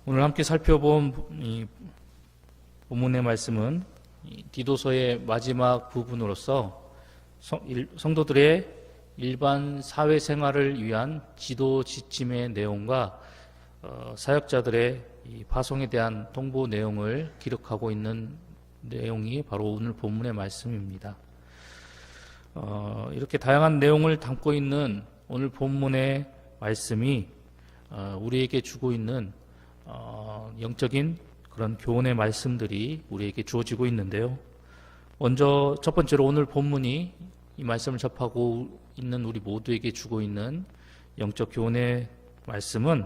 오늘 함께 살펴본 이 본문의 말씀은 디도서의 마지막 부분으로서 성도들의 일반 사회생활을 위한 지도 지침의 내용과 사역자들의 이 파송에 대한 통보 내용을 기록하고 있는 내용이 바로 오늘 본문의 말씀입니다. 이렇게 다양한 내용을 담고 있는 오늘 본문의 말씀이 우리에게 주고 있는 영적인 그런 교훈의 말씀들이 우리에게 주어지고 있는데요. 먼저 첫 번째로 오늘 본문이 이 말씀을 접하고 있는 우리 모두에게 주고 있는 영적 교훈의 말씀은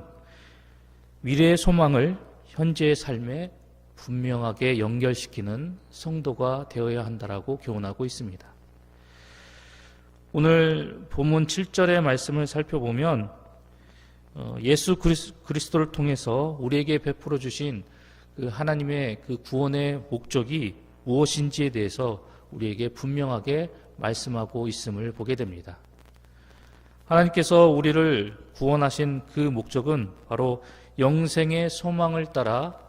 미래의 소망을 현재의 삶에 분명하게 연결시키는 성도가 되어야 한다라고 교훈하고 있습니다. 오늘 본문 7절의 말씀을 살펴보면 예수 그리스도를 통해서 우리에게 베풀어 주신 그 하나님의 그 구원의 목적이 무엇인지에 대해서 우리에게 분명하게 말씀하고 있음을 보게 됩니다. 하나님께서 우리를 구원하신 그 목적은 바로 영생의 소망을 따라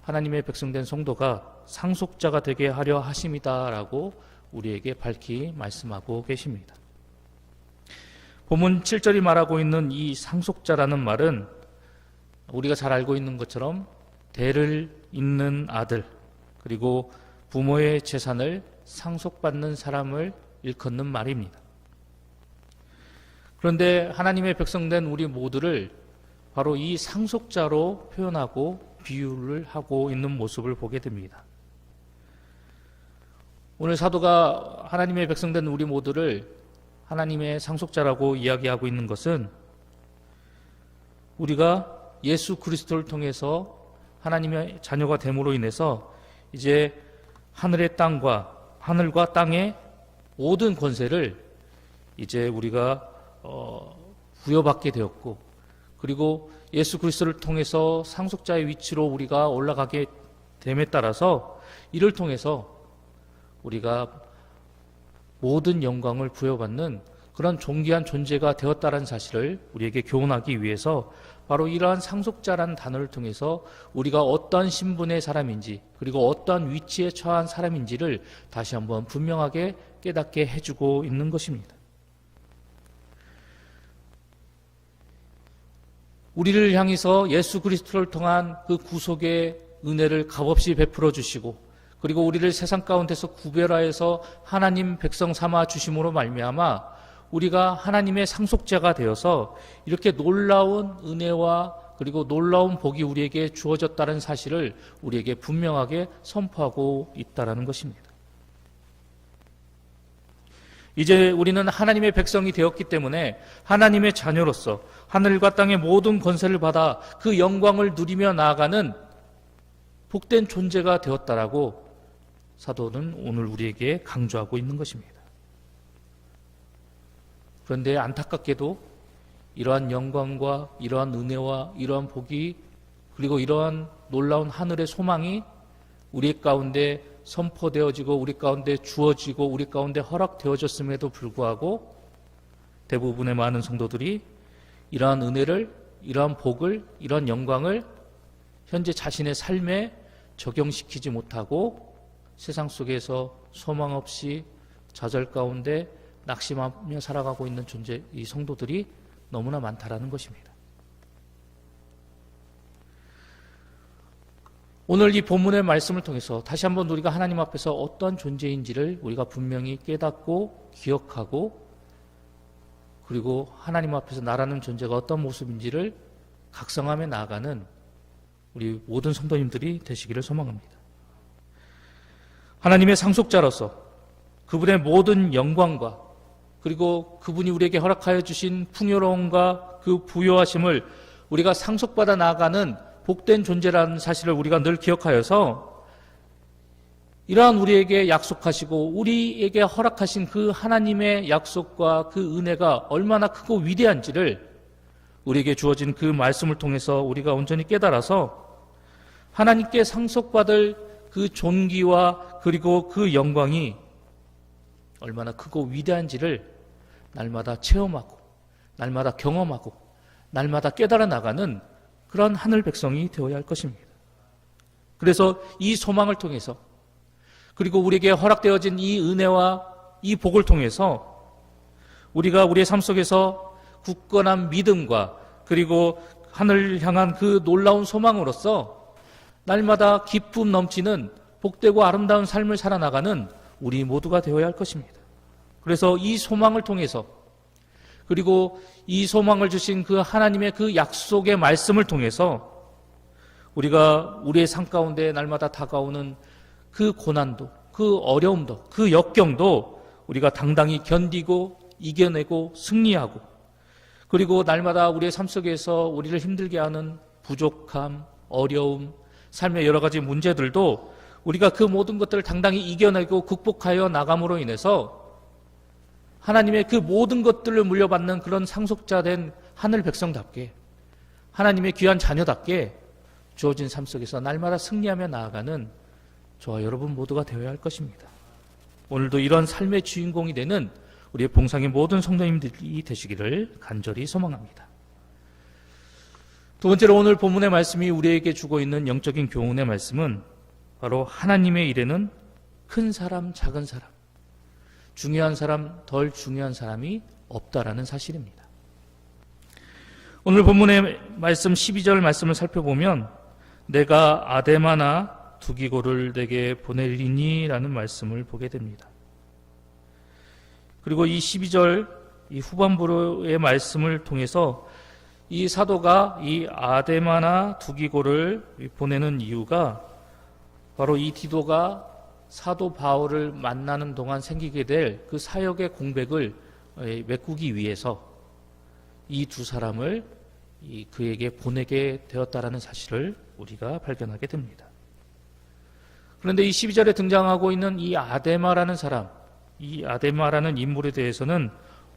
하나님의 백성된 성도가 상속자가 되게 하려 하심이다라고 우리에게 밝히 말씀하고 계십니다. 본문 7절이 말하고 있는 이 상속자라는 말은 우리가 잘 알고 있는 것처럼 대를 잇는 아들, 그리고 부모의 재산을 상속받는 사람을 일컫는 말입니다. 그런데 하나님의 백성된 우리 모두를 바로 이 상속자로 표현하고 비유를 하고 있는 모습을 보게 됩니다. 오늘 사도가 하나님의 백성된 우리 모두를 하나님의 상속자라고 이야기하고 있는 것은 우리가 예수 그리스도를 통해서 하나님의 자녀가 됨으로 인해서 이제 하늘과 땅의 모든 권세를 이제 우리가 부여받게 되었고, 그리고 예수 그리스도를 통해서 상속자의 위치로 우리가 올라가게 됨에 따라서 이를 통해서 우리가 모든 영광을 부여받는 그런 존귀한 존재가 되었다는 사실을 우리에게 교훈하기 위해서 바로 이러한 상속자라는 단어를 통해서 우리가 어떠한 신분의 사람인지, 그리고 어떠한 위치에 처한 사람인지를 다시 한번 분명하게 깨닫게 해주고 있는 것입니다. 우리를 향해서 예수 그리스도를 통한 그 구속의 은혜를 값없이 베풀어 주시고, 그리고 우리를 세상 가운데서 구별하여서 하나님 백성 삼아 주심으로 말미암아 우리가 하나님의 상속자가 되어서 이렇게 놀라운 은혜와 그리고 놀라운 복이 우리에게 주어졌다는 사실을 우리에게 분명하게 선포하고 있다는 것입니다. 이제 우리는 하나님의 백성이 되었기 때문에 하나님의 자녀로서 하늘과 땅의 모든 권세를 받아 그 영광을 누리며 나아가는 복된 존재가 되었다라고 사도는 오늘 우리에게 강조하고 있는 것입니다. 그런데 안타깝게도 이러한 영광과 이러한 은혜와 이러한 복이, 그리고 이러한 놀라운 하늘의 소망이 우리 가운데 선포되어지고 우리 가운데 주어지고 우리 가운데 허락되어졌음에도 불구하고 대부분의 많은 성도들이 이러한 은혜를, 이러한 복을, 이러한 영광을 현재 자신의 삶에 적용시키지 못하고 세상 속에서 소망 없이 좌절 가운데 낙심하며 살아가고 있는 존재, 이 성도들이 너무나 많다라는 것입니다. 오늘 이 본문의 말씀을 통해서 다시 한번 우리가 하나님 앞에서 어떠한 존재인지를 우리가 분명히 깨닫고 기억하고, 그리고 하나님 앞에서 나라는 존재가 어떤 모습인지를 각성하며 나아가는 우리 모든 성도님들이 되시기를 소망합니다. 하나님의 상속자로서 그분의 모든 영광과 그리고 그분이 우리에게 허락하여 주신 풍요로움과 그 부요하심을 우리가 상속받아 나아가는 복된 존재라는 사실을 우리가 늘 기억하여서 이러한 우리에게 약속하시고 우리에게 허락하신 그 하나님의 약속과 그 은혜가 얼마나 크고 위대한지를 우리에게 주어진 그 말씀을 통해서 우리가 온전히 깨달아서 하나님께 상속받을 그 존귀와 그리고 그 영광이 얼마나 크고 위대한지를 날마다 체험하고 날마다 경험하고 날마다 깨달아 나가는 그런 하늘 백성이 되어야 할 것입니다. 그래서 이 소망을 통해서, 그리고 우리에게 허락되어진 이 은혜와 이 복을 통해서 우리가 우리의 삶 속에서 굳건한 믿음과 그리고 하늘을 향한 그 놀라운 소망으로서 날마다 기쁨 넘치는 복되고 아름다운 삶을 살아나가는 우리 모두가 되어야 할 것입니다. 그래서 이 소망을 통해서, 그리고 이 소망을 주신 그 하나님의 그 약속의 말씀을 통해서 우리가 우리의 삶 가운데 날마다 다가오는 그 고난도, 그 어려움도, 그 역경도 우리가 당당히 견디고 이겨내고 승리하고, 그리고 날마다 우리의 삶 속에서 우리를 힘들게 하는 부족함, 어려움, 삶의 여러 가지 문제들도 우리가 그 모든 것들을 당당히 이겨내고 극복하여 나감으로 인해서 하나님의 그 모든 것들을 물려받는 그런 상속자된 하늘 백성답게, 하나님의 귀한 자녀답게 주어진 삶 속에서 날마다 승리하며 나아가는 저와 여러분 모두가 되어야 할 것입니다. 오늘도 이런 삶의 주인공이 되는 우리의 봉상의 모든 성도님들이 되시기를 간절히 소망합니다. 두 번째로 오늘 본문의 말씀이 우리에게 주고 있는 영적인 교훈의 말씀은 바로 하나님의 일에는 큰 사람, 작은 사람, 중요한 사람, 덜 중요한 사람이 없다라는 사실입니다. 오늘 본문의 말씀 12절 말씀을 살펴보면 내가 아데마나 두기고를 내게 보내리니 라는 말씀을 보게 됩니다. 그리고 이 12절 이 후반부의 말씀을 통해서 이 사도가 이 아데마나 두기고를 보내는 이유가 바로 이 디도가 사도 바울을 만나는 동안 생기게 될 그 사역의 공백을 메꾸기 위해서 이 두 사람을 그에게 보내게 되었다라는 사실을 우리가 발견하게 됩니다. 그런데 이 12절에 등장하고 있는 이 아데마라는 사람, 이 아데마라는 인물에 대해서는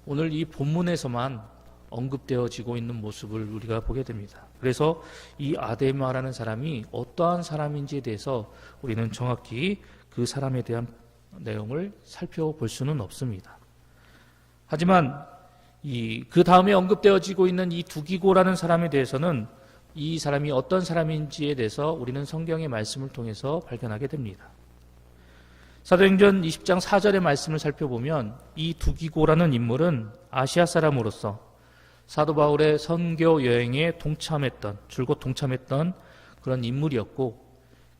오늘 이 본문에서만 언급되어지고 있는 모습을 우리가 보게 됩니다. 그래서 이 아데마라는 사람이 어떠한 사람인지에 대해서 우리는 정확히 그 사람에 대한 내용을 살펴볼 수는 없습니다. 하지만 그 다음에 언급되어지고 있는 이 두기고라는 사람에 대해서는 이 사람이 어떤 사람인지에 대해서 우리는 성경의 말씀을 통해서 발견하게 됩니다. 사도행전 20장 4절의 말씀을 살펴보면 이 두기고라는 인물은 아시아 사람으로서 사도 바울의 선교 여행에 줄곧 동참했던 그런 인물이었고,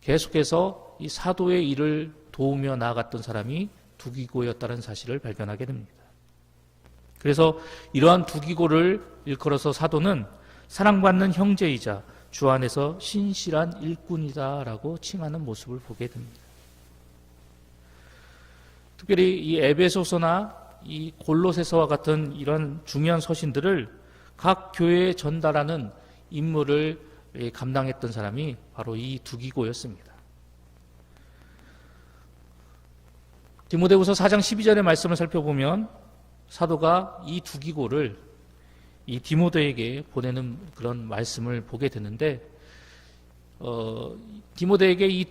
계속해서 이 사도의 일을 도우며 나아갔던 사람이 두기고였다는 사실을 발견하게 됩니다. 그래서 이러한 두기고를 일컬어서 사도는 사랑받는 형제이자 주 안에서 신실한 일꾼이다라고 칭하는 모습을 보게 됩니다. 특별히 이 에베소서나 이 골로새서와 같은 이런 중요한 서신들을 각 교회에 전달하는 임무를 감당했던 사람이 바로 이 두기고였습니다. 디모데후서 4장 12절의 말씀을 살펴보면 사도가 이 두기고를 이 디모데에게 보내는 그런 말씀을 보게 되는데, 디모데에게 이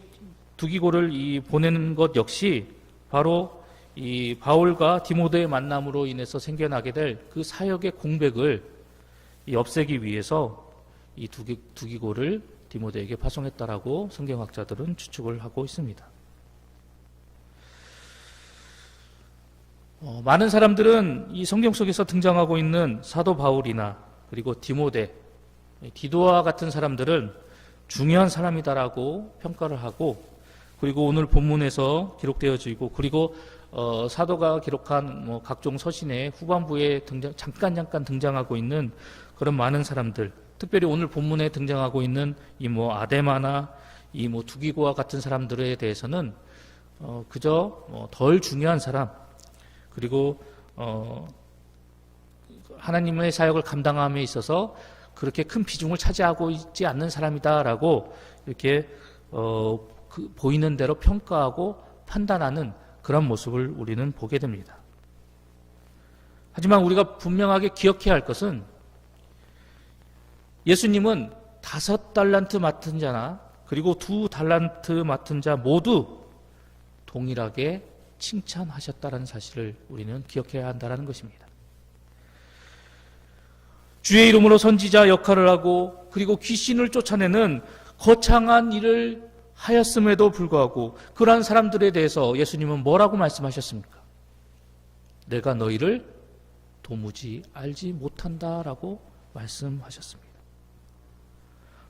두기고를 보내는 것 역시 바로 이 바울과 디모데의 만남으로 인해서 생겨나게 될 그 사역의 공백을 없애기 위해서 이 두기고를 디모데에게 파송했다라고 성경학자들은 추측을 하고 있습니다. 많은 사람들은 이 성경 속에서 등장하고 있는 사도 바울이나 그리고 디모데, 디도와 같은 사람들은 중요한 사람이다라고 평가를 하고, 그리고 오늘 본문에서 기록되어지고, 그리고 사도가 기록한 각종 서신의 후반부에 잠깐 등장하고 있는 그런 많은 사람들, 특별히 오늘 본문에 등장하고 있는 이 아데마나 이 두기고와 같은 사람들에 대해서는 그저 덜 중요한 사람, 그리고 하나님의 사역을 감당함에 있어서 그렇게 큰 비중을 차지하고 있지 않는 사람이다라고 이렇게 보이는 대로 평가하고 판단하는 그런 모습을 우리는 보게 됩니다. 하지만 우리가 분명하게 기억해야 할 것은 예수님은 5달란트 맡은 자나 그리고 2달란트 맡은 자 모두 동일하게 칭찬하셨다는 사실을 우리는 기억해야 한다는 것입니다. 주의 이름으로 선지자 역할을 하고 그리고 귀신을 쫓아내는 거창한 일을 하였음에도 불구하고 그러한 사람들에 대해서 예수님은 뭐라고 말씀하셨습니까? 내가 너희를 도무지 알지 못한다라고 말씀하셨습니다.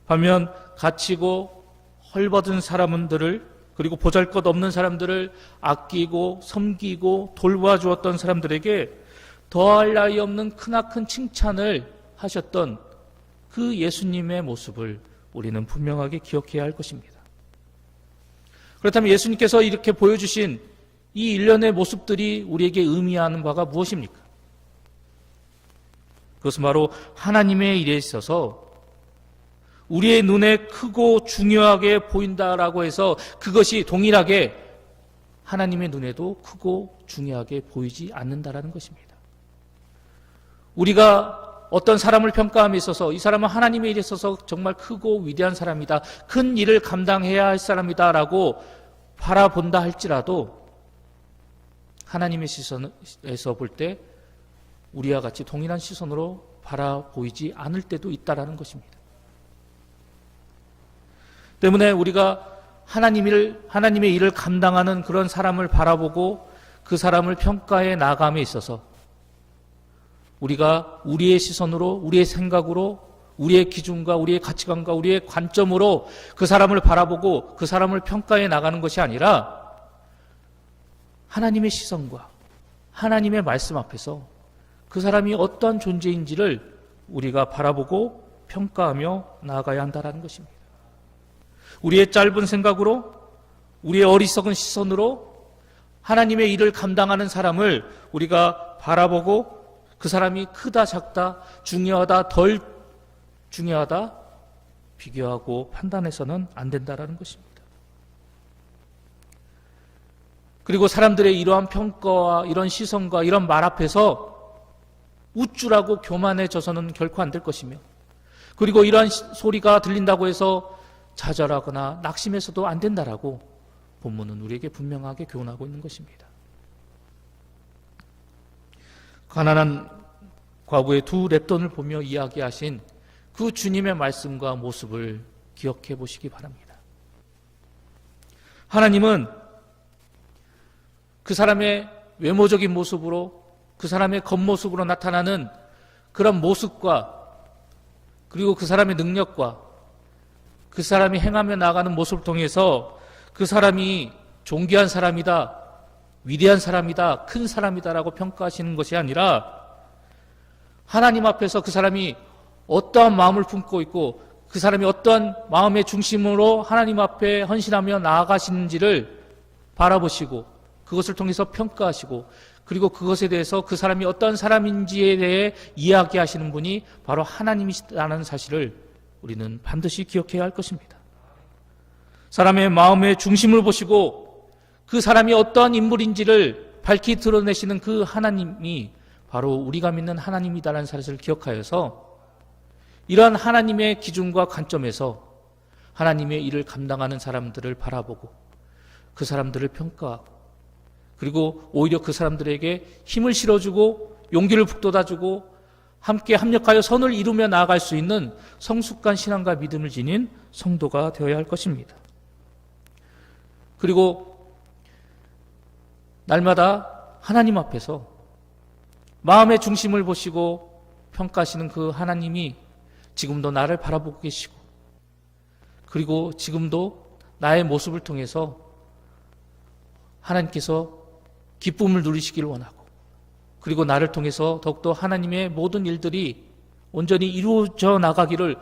반면 갇히고 헐벗은 사람들을 그리고 보잘것없는 사람들을 아끼고 섬기고 돌봐주었던 사람들에게 더할 나위 없는 크나큰 칭찬을 하셨던 그 예수님의 모습을 우리는 분명하게 기억해야 할 것입니다. 그렇다면 예수님께서 이렇게 보여주신 이 일련의 모습들이 우리에게 의미하는 바가 무엇입니까? 그것은 바로 하나님의 일에 있어서 우리의 눈에 크고 중요하게 보인다라고 해서 그것이 동일하게 하나님의 눈에도 크고 중요하게 보이지 않는다라는 것입니다. 우리가 어떤 사람을 평가함에 있어서 이 사람은 하나님의 일에 있어서 정말 크고 위대한 사람이다, 큰 일을 감당해야 할 사람이다라고 바라본다 할지라도 하나님의 시선에서 볼 때 우리와 같이 동일한 시선으로 바라보이지 않을 때도 있다라는 것입니다. 때문에 우리가 하나님의 일을 감당하는 그런 사람을 바라보고 그 사람을 평가해 나감에 있어서 우리가 우리의 시선으로, 우리의 생각으로, 우리의 기준과 우리의 가치관과 우리의 관점으로 그 사람을 바라보고 그 사람을 평가해 나가는 것이 아니라 하나님의 시선과 하나님의 말씀 앞에서 그 사람이 어떠한 존재인지를 우리가 바라보고 평가하며 나아가야 한다는 것입니다. 우리의 짧은 생각으로, 우리의 어리석은 시선으로 하나님의 일을 감당하는 사람을 우리가 바라보고 그 사람이 크다 작다, 중요하다 덜 중요하다 비교하고 판단해서는 안 된다는 것입니다. 그리고 사람들의 이러한 평가와 이런 시선과 이런 말 앞에서 우쭐하고 교만해져서는 결코 안 될 것이며, 그리고 이러한 소리가 들린다고 해서 좌절하거나 낙심해서도 안 된다라고 본문은 우리에게 분명하게 교훈하고 있는 것입니다. 가난한 과부의 두 랩돈을 보며 이야기하신 그 주님의 말씀과 모습을 기억해 보시기 바랍니다. 하나님은 그 사람의 외모적인 모습으로, 그 사람의 겉모습으로 나타나는 그런 모습과 그리고 그 사람의 능력과 그 사람이 행하며 나가는 모습을 통해서 그 사람이 존귀한 사람이다, 위대한 사람이다, 큰 사람이다라고 평가하시는 것이 아니라 하나님 앞에서 그 사람이 어떠한 마음을 품고 있고 그 사람이 어떠한 마음의 중심으로 하나님 앞에 헌신하며 나아가시는지를 바라보시고 그것을 통해서 평가하시고 그리고 그것에 대해서 그 사람이 어떤 사람인지에 대해 이야기하시는 분이 바로 하나님이시라는 사실을 우리는 반드시 기억해야 할 것입니다. 사람의 마음의 중심을 보시고 그 사람이 어떠한 인물인지를 밝히 드러내시는 그 하나님이 바로 우리가 믿는 하나님이다라는 사실을 기억하여서 이러한 하나님의 기준과 관점에서 하나님의 일을 감당하는 사람들을 바라보고 그 사람들을 평가하고 그리고 오히려 그 사람들에게 힘을 실어주고 용기를 북돋아주고 함께 합력하여 선을 이루며 나아갈 수 있는 성숙한 신앙과 믿음을 지닌 성도가 되어야 할 것입니다. 그리고 날마다 하나님 앞에서 마음의 중심을 보시고 평가하시는 그 하나님이 지금도 나를 바라보고 계시고 그리고 지금도 나의 모습을 통해서 하나님께서 기쁨을 누리시기를 원하고 그리고 나를 통해서 더욱더 하나님의 모든 일들이 온전히 이루어져 나가기를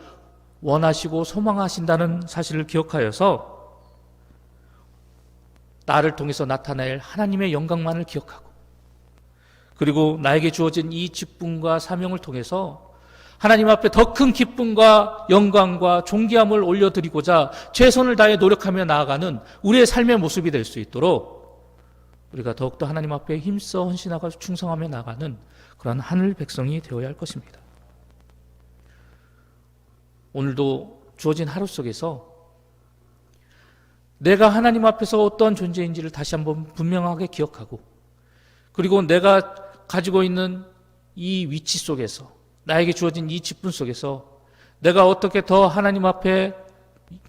원하시고 소망하신다는 사실을 기억하여서 나를 통해서 나타낼 하나님의 영광만을 기억하고 그리고 나에게 주어진 이 직분과 사명을 통해서 하나님 앞에 더 큰 기쁨과 영광과 존귀함을 올려드리고자 최선을 다해 노력하며 나아가는 우리의 삶의 모습이 될 수 있도록 우리가 더욱더 하나님 앞에 힘써 헌신하고 충성하며 나가는 그런 하늘 백성이 되어야 할 것입니다. 오늘도 주어진 하루 속에서 내가 하나님 앞에서 어떤 존재인지를 다시 한번 분명하게 기억하고 그리고 내가 가지고 있는 이 위치 속에서 나에게 주어진 이 직분 속에서 내가 어떻게 더 하나님 앞에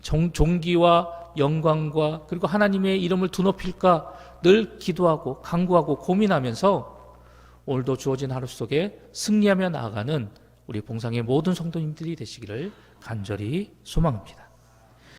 존귀와 영광과 그리고 하나님의 이름을 드높일까 늘 기도하고 간구하고 고민하면서 오늘도 주어진 하루 속에 승리하며 나아가는 우리 봉상의 모든 성도님들이 되시기를 간절히 소망합니다.